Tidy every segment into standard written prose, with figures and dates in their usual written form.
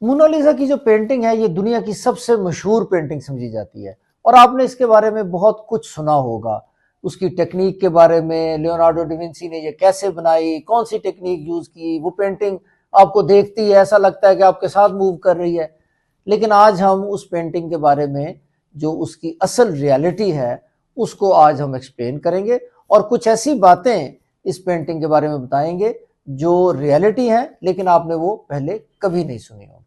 Mona Lisa की जो painting है ये दुनिया की सबसे मशहूर पेंटिंग समझी जाती है और आपने इसके बारे में बहुत कुछ सुना होगा। उसकी टेक्निक के बारे में, लियोनार्डो डिविंसी ने ये कैसे बनाई, कौन सी टेक्निक यूज की, वो पेंटिंग आपको देखती है ऐसा लगता है कि आपके साथ मूव कर रही है। लेकिन आज हम उस पेंटिंग के बारे में, जो उसकी असल रियलिटी है, उसको आज हम एक्सप्लेन करेंगे और कुछ ऐसी बातें इस पेंटिंग के बारे में बताएंगे जो रियलिटी है लेकिन आपने वो पहले कभी नहीं सुनी हो।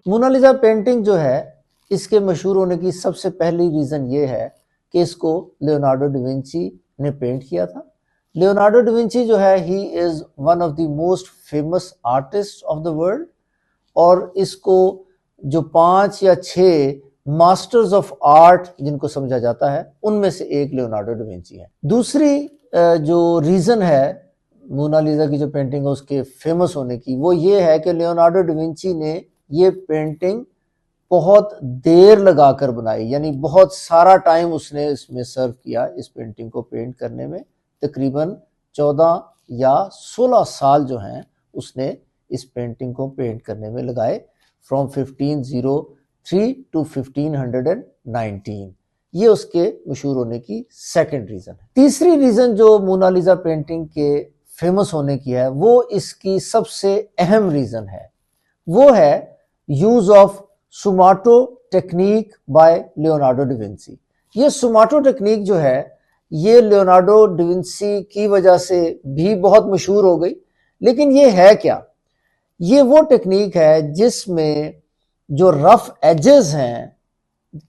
मोनालिसा पेंटिंग जो है, इसके मशहूर होने की सबसे पहली रीजन ये है कि इसको लियोनार्डो डिविंची ने पेंट किया था। लियोनार्डो डिविंची जो है, he is one of the most famous artist of the world और इसको जो 5 या 6 मास्टर्स ऑफ आर्ट जिनको समझा जाता है, उनमें से एक लियोनार्डो डिविंची है। दूसरी जो रीजन है मोनालिसा की जो पेंटिंग है उसके फेमस होने की, वो ये है कि लियोनार्डो डिविंची ने ये पेंटिंग बहुत देर लगाकर बनाई, यानी बहुत सारा टाइम उसने इसमें सर्व किया इस पेंटिंग को पेंट करने में। तकरीबन 14 या 16 साल जो हैं उसने इस पेंटिंग को पेंट करने में लगाए, फ्रॉम 1503 टू 1519। ये उसके मशहूर होने की सेकंड रीजन है। तीसरी रीजन जो मोनालिसा पेंटिंग के फेमस होने की है, वो इसकी सबसे अहम रीजन है, वो है use of sfumato technique by Leonardo da Vinci. ये सुमाटो टेक्निक जो है, ये लियोनार्डो डिविंसी की वजह से भी बहुत मशहूर हो गई। लेकिन ये है क्या? ये वो टेक्निक है जिसमें जो रफ एजेस हैं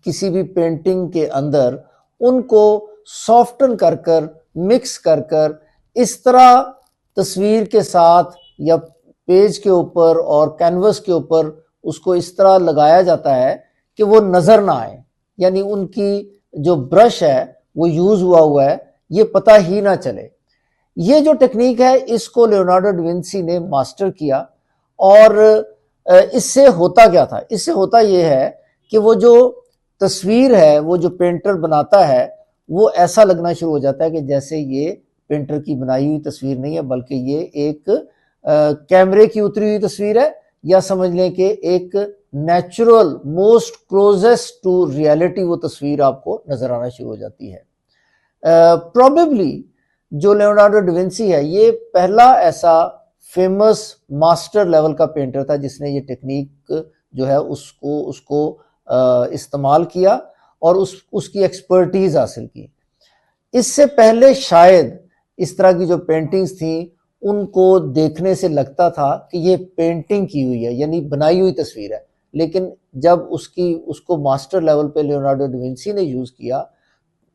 किसी भी पेंटिंग के अंदर, उनको सॉफ्टन कर कर, मिक्स कर कर, इस तरह तस्वीर के साथ या पेज के ऊपर और कैनवस के ऊपर उसको इस तरह लगाया जाता है कि वो नजर ना आए, यानी उनकी जो ब्रश है वो यूज हुआ है, ये पता ही ना चले। ये जो टेक्निक है, इसको लियोनार्डो डिविंसी ने मास्टर किया। और इससे होता क्या था? इससे होता ये है कि वो जो तस्वीर है, वो जो पेंटर बनाता है, वो ऐसा लगना शुरू हो जाता है कि जैसे ये पेंटर की बनाई हुई तस्वीर नहीं है, बल्कि ये एक कैमरे की उतरी हुई तस्वीर है, या समझ लें कि एक natural, most closest to reality वो तस्वीर आपको नजर आना शुरू हो जाती है। प्रोबेबली जो लियोनार्डो डिविंसी है, ये पहला ऐसा फेमस मास्टर लेवल का पेंटर था जिसने ये टेक्निक जो है उसको इस्तेमाल किया और उसकी एक्सपर्टीज हासिल की। इससे पहले शायद इस तरह की जो पेंटिंग्स थी, उनको देखने से लगता था कि ये पेंटिंग की हुई है, यानी बनाई हुई तस्वीर है। लेकिन जब उसको मास्टर लेवल पे लियोनार्डो डिविंसी ने यूज किया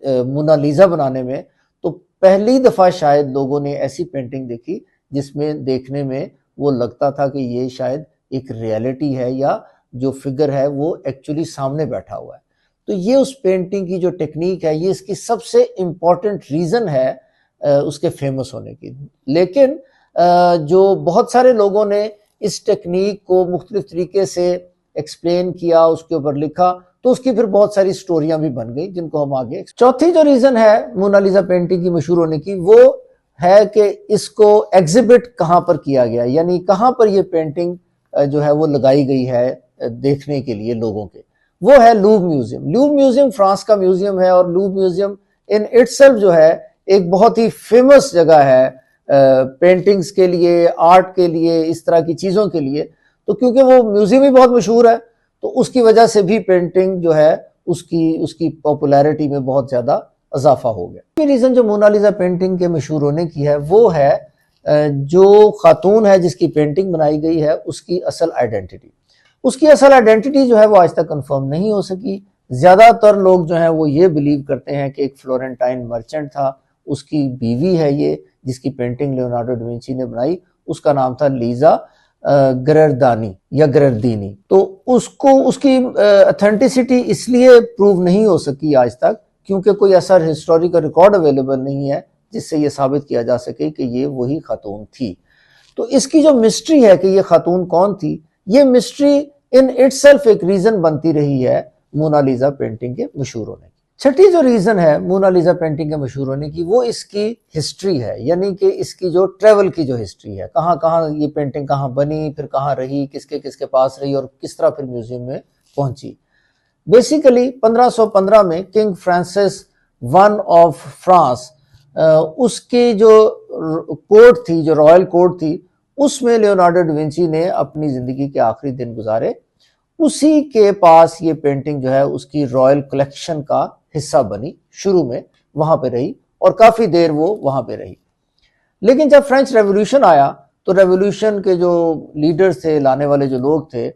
मोनालिसा बनाने में, तो पहली दफा शायद लोगों ने ऐसी पेंटिंग देखी जिसमें देखने में वो लगता था कि ये शायद एक रियलिटी है, या जो फिगर है वो एक्चुअली सामने बैठा हुआ है। तो ये उस पेंटिंग की जो टेक्निक है, ये इसकी सबसे इंपॉर्टेंट रीजन है उसके फेमस होने की। लेकिन जो बहुत सारे लोगों ने इस टेक्निक को मुख्तलिफ तरीके से एक्सप्लेन किया, उसके ऊपर लिखा, तो उसकी फिर बहुत सारी स्टोरियां भी बन गई जिनको हम आगे। चौथी जो रीजन है मोनालिसा पेंटिंग की मशहूर होने की, वो है कि इसको एग्जिबिट कहाँ पर किया गया, यानी कहाँ पर ये पेंटिंग जो है वो लगाई गई है देखने के लिए लोगों के। वो है Louvre museum. Louvre museum France का म्यूजियम है और लूव म्यूजियम इन इटसेल्फ जो है एक बहुत ही फेमस जगह है पेंटिंग्स के लिए, आर्ट के लिए, इस तरह की चीजों के लिए। तो क्योंकि वो म्यूजियम ही बहुत मशहूर है, तो उसकी वजह से भी पेंटिंग जो है उसकी पॉपुलैरिटी में बहुत ज्यादा इजाफा हो गया। रीजन जो मोनालिसा पेंटिंग के मशहूर होने की है, वो है जो खातून है जिसकी पेंटिंग बनाई गई है, उसकी असल आइडेंटिटी। उसकी असल आइडेंटिटी जो है वो आज तक कंफर्म नहीं हो सकी। ज्यादातर लोग जो हैं वो ये बिलीव करते हैं कि एक फ्लोरेंटाइन मर्चेंट था, उसकी बीवी है ये, जिसकी पेंटिंग लियोनार्डो डिविंची ने बनाई। उसका नाम था लीजा गररदानी या गररदीनी। तो उसकी ऑथेंटिसिटी इसलिए प्रूव नहीं हो सकी आज तक क्योंकि कोई ऐसा हिस्टोरिकल रिकॉर्ड अवेलेबल नहीं है जिससे ये साबित किया जा सके कि ये वही खातून थी। तो इसकी जो मिस्ट्री है कि ये खातून कौन थी, ये मिस्ट्री इन इटसेल्फ एक रीजन बनती रही है मोनालिसा पेंटिंग के मशहूर होने की। छठी जो रीजन है मोनालिसा पेंटिंग के मशहूर होने की, वो इसकी हिस्ट्री है, यानी कि इसकी जो ट्रेवल की जो हिस्ट्री है, कहाँ कहाँ ये पेंटिंग कहाँ बनी, फिर कहाँ रही, किसके किसके पास रही और किस तरह फिर म्यूजियम में पहुंची। बेसिकली 1515 में king Francis one of France, उसकी जो कोर्ट थी, जो रॉयल कोर्ट थी, उसमें लियोनार्डो डा विंची ने अपनी जिंदगी के आखिरी दिन गुजारे। उसी के पास ये पेंटिंग जो है उसकी रॉयल कलेक्शन का हिस्सा बनी, शुरू में वहां पे रही और काफी देर वो वहां पे रही। लेकिन जब फ्रेंच रेवोल्यूशन आया तो रेवोल्यूशन के जो लीडर्स थे, लाने वाले जो लोग थे,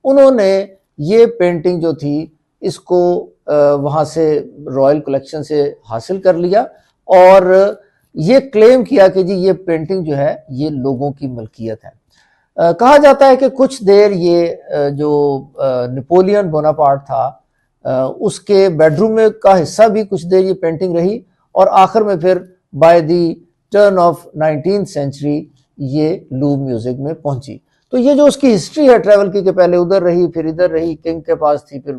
उन्होंने ये पेंटिंग जो थी इसको वहां से रॉयल कलेक्शन से हासिल कर लिया और ये क्लेम किया कि जी ये पेंटिंग जो है ये लोगों की मलकियत है। कहा जाता है कि कुछ देर ये जो नेपोलियन बोनापार्ट था उसके बेडरूम में का हिस्सा भी कुछ देर ये पेंटिंग रही और आखिर में फिर by the turn of 19th century ये लूव म्यूजिक में पहुंची। तो ये जो उसकी हिस्ट्री है ट्रैवल की, कि पहले उधर रही, फिर इधर रही, किंग के पास थी, फिर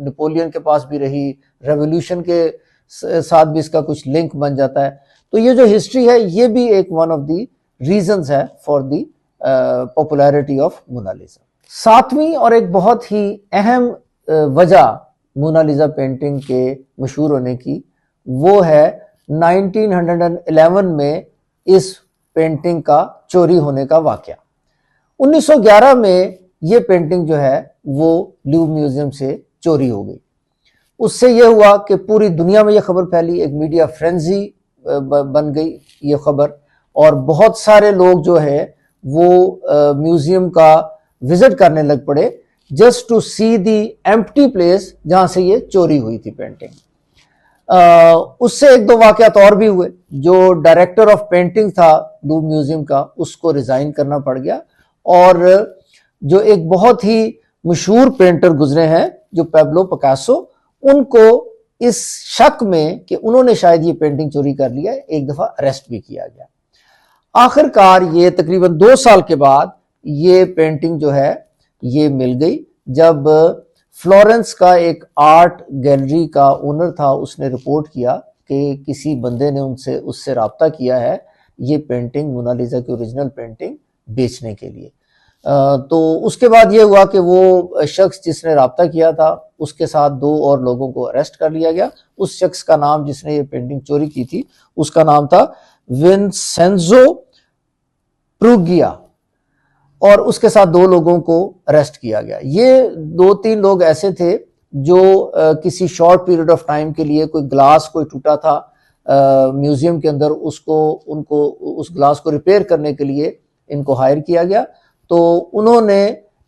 नेपोलियन के पास भी रही, रेवोल्यूशन के साथ भी इसका कुछ लिंक बन जाता है। तो ये जो हिस्ट्री है ये भी एक वन ऑफ द रीजंस है for the popularity of Mona Lisa. सातवीं और एक बहुत ही अहम वजह मोनालिसा पेंटिंग के मशहूर होने की, वो है 1911 में इस पेंटिंग का चोरी होने का वाकया। 1911 में ये पेंटिंग जो है वो लूव म्यूजियम से चोरी हो गई। उससे यह हुआ कि पूरी दुनिया में यह खबर फैली, एक मीडिया फ्रेंजी बन गई ये खबर, और बहुत सारे लोग जो है वो म्यूजियम का विजिट करने लग पड़े just to see the empty place जहां से ये चोरी हुई थी पेंटिंग। उससे एक दो वाकयात और भी हुए। जो डायरेक्टर ऑफ पेंटिंग था लूव म्यूजियम का, उसको रिजाइन करना पड़ गया, और जो एक बहुत ही मशहूर पेंटर गुजरे हैं जो पैब्लो पिकासो, उनको इस शक में कि उन्होंने शायद ये पेंटिंग चोरी कर लिया है, एक दफा अरेस्ट भी किया गया। आखिरकार ये तकरीबन 2 साल के बाद ये पेंटिंग जो है ये मिल गई, जब फ्लोरेंस का एक आर्ट गैलरी का ओनर था, उसने रिपोर्ट किया कि किसी बंदे ने उससे राब्ता किया है ये पेंटिंग, मोनालिसा की ओरिजिनल पेंटिंग बेचने के लिए। तो उसके बाद ये हुआ कि वो शख्स जिसने राब्ता किया था उसके साथ 2 और लोगों को अरेस्ट कर लिया गया। उस शख्स का नाम, जिसने ये पेंटिंग चोरी की थी, उसका नाम था विंसेंजो प्रूगिया, और उसके साथ 2 लोगों को अरेस्ट किया गया। ये 2-3 लोग ऐसे थे जो किसी शॉर्ट पीरियड ऑफ टाइम के लिए कोई ग्लास कोई टूटा था म्यूजियम के अंदर, उनको उस ग्लास को रिपेयर करने के लिए इनको हायर किया गया। तो उन्होंने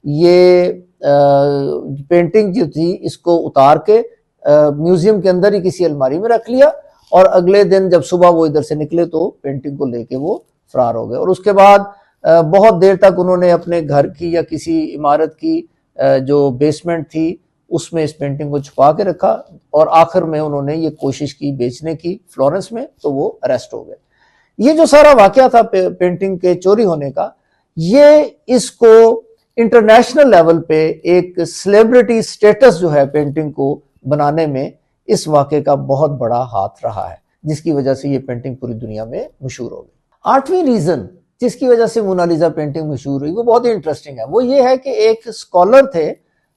ये पेंटिंग जो थी इसको उतार के म्यूजियम के अंदर ही किसी अलमारी में रख लिया, और अगले दिन जब सुबह वो इधर से निकले तो पेंटिंग को लेके वो फरार हो गए। और उसके बाद बहुत देर तक उन्होंने अपने घर की या किसी इमारत की जो बेसमेंट थी उसमें इस पेंटिंग को छुपा के रखा, और आखिर में उन्होंने ये कोशिश की बेचने की फ्लोरेंस में, तो वो अरेस्ट हो गए। ये जो सारा वाकया था पेंटिंग के चोरी होने का, ये इसको इंटरनेशनल लेवल पे एक सेलिब्रिटी स्टेटस जो है पेंटिंग को बनाने में, इस वाकये का बहुत बड़ा हाथ रहा है, जिसकी वजह से ये पेंटिंग पूरी दुनिया में मशहूर हो गई। 8वीं रीजन जिसकी वजह से मोनालिसा पेंटिंग मशहूर हुई, वो बहुत ही इंटरेस्टिंग है। वो ये है कि एक स्कॉलर थे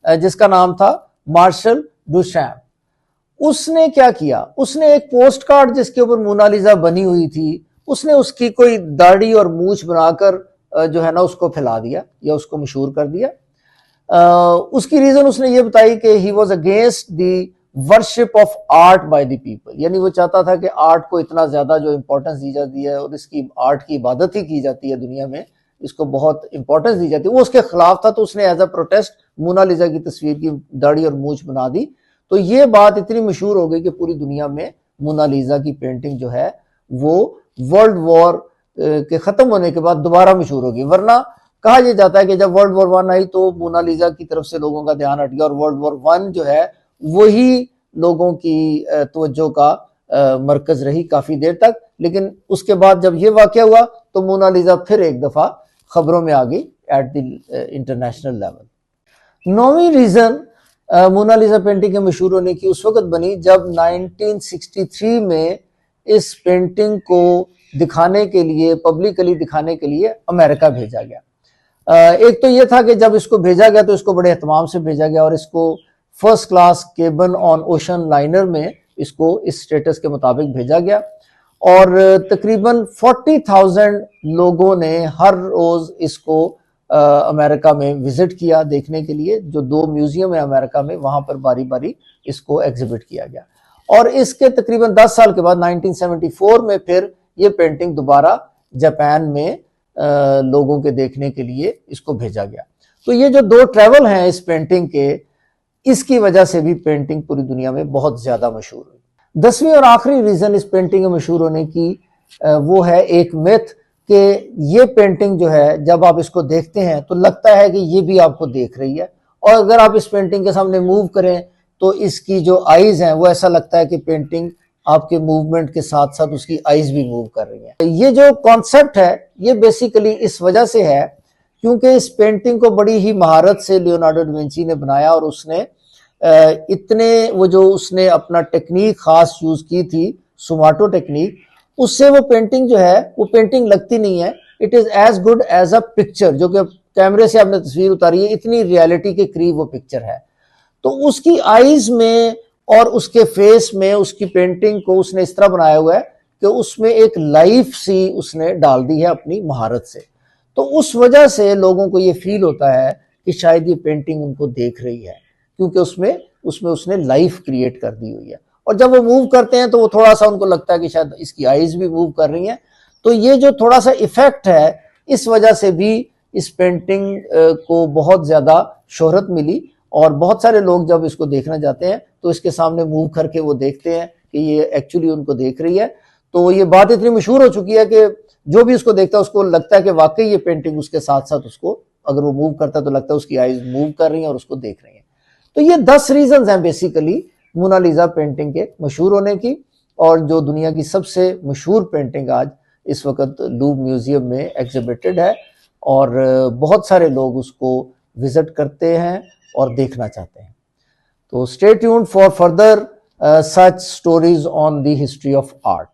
जिसका नाम था मार्शल डुचैम्प। उसने क्या किया, उसने एक पोस्ट कार्ड जिसके ऊपर मोनालिसा बनी हुई थी, उसने उसकी कोई दाढ़ी और मूछ बनाकर जो है ना उसको फैला दिया या उसको मशहूर कर दिया। उसकी रीजन उसने ये बताई कि he was against the worship of art by the people, यानी वो चाहता था कि आर्ट को इतना ज्यादा जो इंपॉर्टेंस दी जाती है और इसकी आर्ट की इबादत ही की जाती है दुनिया में, इसको बहुत इंपॉर्टेंस दी जाती है, वो उसके खिलाफ था। तो उसने एज अ प्रोटेस्ट मोनालिसा की तस्वीर की दाढ़ी और मूछ बना दी। तो ये बात इतनी मशहूर हो गई कि पूरी दुनिया में मोनालिसा की पेंटिंग जो है वो वर्ल्ड वॉर के खत्म होने के बाद दोबारा मशहूर होगी। वरना कहा यह जाता है कि जब वर्ल्ड वॉर 1 आई तो मोनालिसा की तरफ से लोगों का ध्यान हट गया, और वर्ल्ड वॉर 1 जो है वही लोगों की तवज्जो का मरकज रही काफी देर तक। लेकिन उसके बाद जब ये वाकया हुआ तो मोनालिसा फिर एक दफा खबरों में आ गई एट द इंटरनेशनल लेवल। 9वीं रीजन मोनालिसा पेंटिंग के मशहूर होने की उस वक्त बनी जब 1963 में इस पेंटिंग को दिखाने के लिए, पब्लिकली दिखाने के लिए अमेरिका भेजा गया। एक तो ये था कि जब इसको भेजा गया तो इसको बड़े एहतमाम से भेजा गया और इसको first class केबन on ocean liner में इसको इस स्टेटस के मुताबिक भेजा गया और तकरीबन 40,000 लोगों ने हर रोज इसको अमेरिका में विजिट किया देखने के लिए। जो 2 म्यूजियम है अमेरिका में, वहां पर बारी बारी इसको एग्जिबिट किया गया और इसके तकरीबन 10 साल के बाद 1974 में फिर ये पेंटिंग दोबारा जापान में लोगों के देखने के लिए इसको भेजा गया। तो ये जो 2 ट्रैवल हैं इस पेंटिंग के, इसकी वजह से भी पेंटिंग पूरी दुनिया में बहुत ज्यादा मशहूर हुई। 10वीं और आखिरी रीजन इस पेंटिंग के मशहूर होने की वो है एक मिथ कि ये पेंटिंग जो है जब आप इसको देखते हैं तो लगता है कि ये भी आपको देख रही है और अगर आप इस पेंटिंग के सामने मूव करें तो इसकी जो आईज हैं वो ऐसा लगता है कि पेंटिंग आपके मूवमेंट के साथ साथ उसकी आईज भी मूव कर रही हैं। ये जो कॉन्सेप्ट है ये बेसिकली इस वजह से है क्योंकि इस पेंटिंग को बड़ी ही महारत से लियोनार्डो डा विंची ने बनाया और उसने उसने अपना टेक्निक खास यूज की थी, सुमाटो टेक्निक, उससे वो पेंटिंग जो है वो पेंटिंग लगती नहीं है। It is as good as a picture, जो कि कैमरे से आपने तस्वीर उतारी है, इतनी रियलिटी के करीब वो पिक्चर है। तो उसकी आईज में और उसके फेस में उसकी पेंटिंग को उसने इस तरह बनाया हुआ है कि उसमें एक लाइफ सी उसने डाल दी है अपनी महारत से। तो उस वजह से लोगों को ये फील होता है कि शायद ये पेंटिंग उनको देख रही है क्योंकि उसमें उसने लाइफ क्रिएट कर दी हुई है और जब वो मूव करते हैं तो वो थोड़ा सा उनको लगता है कि शायद इसकी आईज भी मूव कर रही हैं। तो ये जो थोड़ा सा इफेक्ट है इस वजह से भी इस पेंटिंग को बहुत ज्यादा शोहरत मिली और बहुत सारे लोग जब इसको देखना जाते हैं तो इसके सामने मूव करके वो देखते हैं कि ये एक्चुअली उनको देख रही है। तो ये बात इतनी मशहूर हो चुकी है कि जो भी उसको देखता है उसको लगता है कि वाकई ये पेंटिंग उसके साथ साथ उसको, अगर वो मूव करता है तो लगता है उसकी आईज मूव कर रही हैं और उसको देख रही हैं। तो ये 10 रीजंस हैं बेसिकली मोनालिसा पेंटिंग के मशहूर होने की और जो दुनिया की सबसे मशहूर पेंटिंग आज इस वक्त लूव्र म्यूजियम में एग्जिबिटेड है और बहुत सारे लोग उसको विजिट करते हैं और देखना चाहते हैं। तो stay tuned for further such stories on the history of art.